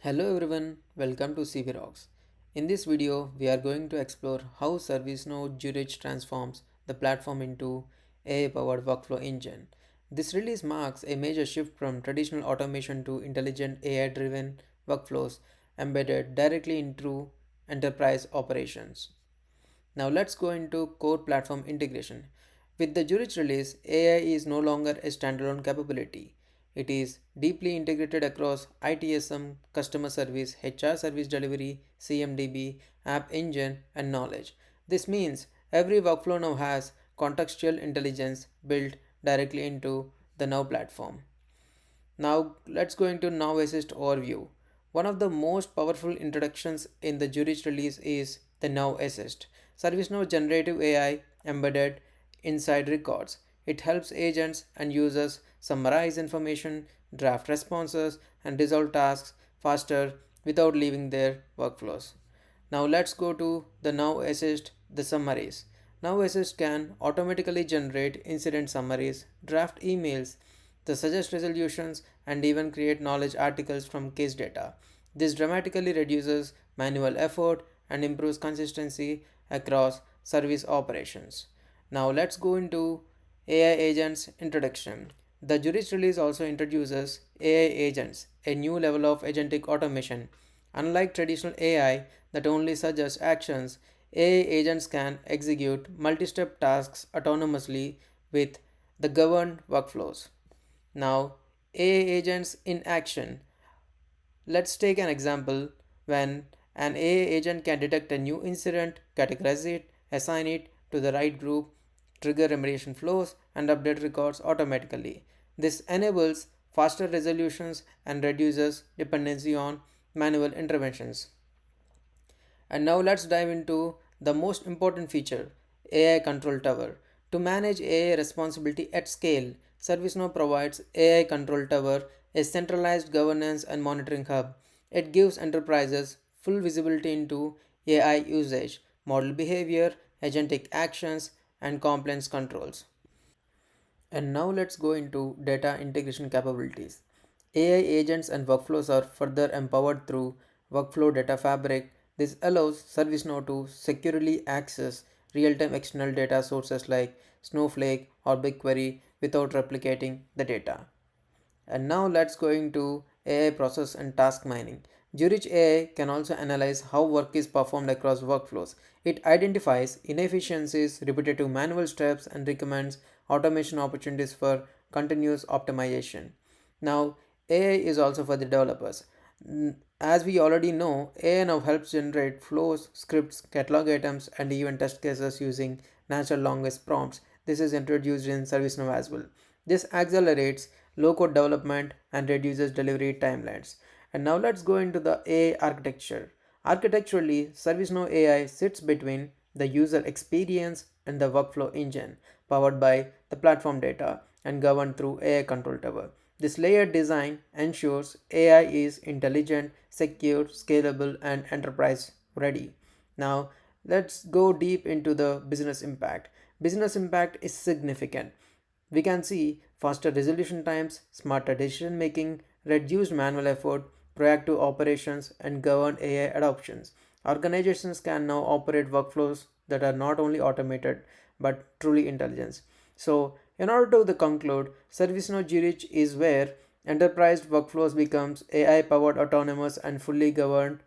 Hello everyone, welcome to CBRockzz. In this video, we are going to explore how ServiceNow Zurich transforms the platform into AI-powered workflow engine. This release marks a major shift from traditional automation to intelligent AI-driven workflows embedded directly into enterprise operations. Now let's go into core platform integration. With the Zurich release, AI is no longer a standalone capability. It is deeply integrated across ITSM, customer service, HR service delivery, CMDB, app engine, and knowledge. This means every workflow now has contextual intelligence built directly into the Now platform. Now let's go into Now Assist overview. One of the most powerful introductions in the Zurich release is the Now Assist. ServiceNow Generative AI embedded inside records. It helps agents and users summarize information, draft responses, and resolve tasks faster without leaving their workflows. Now let's go to the Now Assist, the summaries. Now Assist can automatically generate incident summaries, draft emails, the suggest resolutions, and even create knowledge articles from case data. This dramatically reduces manual effort and improves consistency across service operations. Now let's go into AI agents introduction. The Zurich release also introduces AI agents, a new level of agentic automation. Unlike traditional AI that only suggests actions, AI agents can execute multi-step tasks autonomously with the governed workflows. Now, AI agents in action. Let's take an example when an AI agent can detect a new incident, categorize it, assign it to the right group, trigger remediation flows, and update records automatically. This enables faster resolutions and reduces dependency on manual interventions. And now let's dive into the most important feature, AI Control Tower. To manage AI responsibility at scale, ServiceNow provides AI Control Tower, a centralized governance and monitoring hub. It gives enterprises full visibility into AI usage, model behavior, agentic actions, and compliance controls. And now let's go into data integration capabilities. AI agents and workflows are further empowered through Workflow Data Fabric. This allows ServiceNow to securely access real-time external data sources like Snowflake or BigQuery without replicating the data. And now let's go into AI process and task mining. Zurich AI can also analyze how work is performed across workflows. It identifies inefficiencies, repetitive manual steps, and recommends automation opportunities for continuous optimization. Now, AI is also for the developers. As we already know, AI now helps generate flows, scripts, catalog items, and even test cases using natural language prompts. This is introduced in ServiceNow as well. This accelerates low code development and reduces delivery timelines. And now let's go into the AI architecture. Architecturally, ServiceNow AI sits between the user experience and the workflow engine, powered by the platform data and governed through AI Control Tower. This layered design ensures AI is intelligent, secure, scalable, and enterprise ready. Now, let's go deep into the business impact. Business impact is significant. We can see faster resolution times, smarter decision making, reduced manual effort, proactive operations, and governed AI adoptions. Organizations can now operate workflows that are not only automated but truly intelligent. So, in order to conclude, ServiceNow Zurich is where enterprise workflows becomes AI powered, autonomous, and fully governed.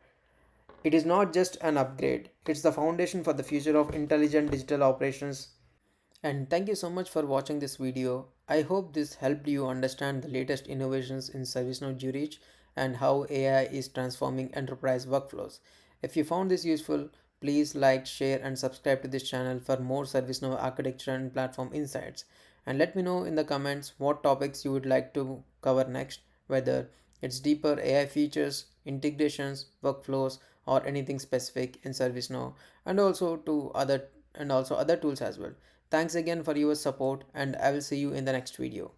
It is not just an upgrade, it's the foundation for the future of intelligent digital operations. And thank you so much for watching this video. I hope this helped you understand the latest innovations in ServiceNow Zurich and how AI is transforming enterprise workflows. If you found this useful, please like, share, and subscribe to this channel for more ServiceNow architecture and platform insights. And let me know in the comments what topics you would like to cover next, whether it's deeper AI features, integrations, workflows, or anything specific in ServiceNow, and also other tools as well. Thanks again for your support, and I will see you in the next video.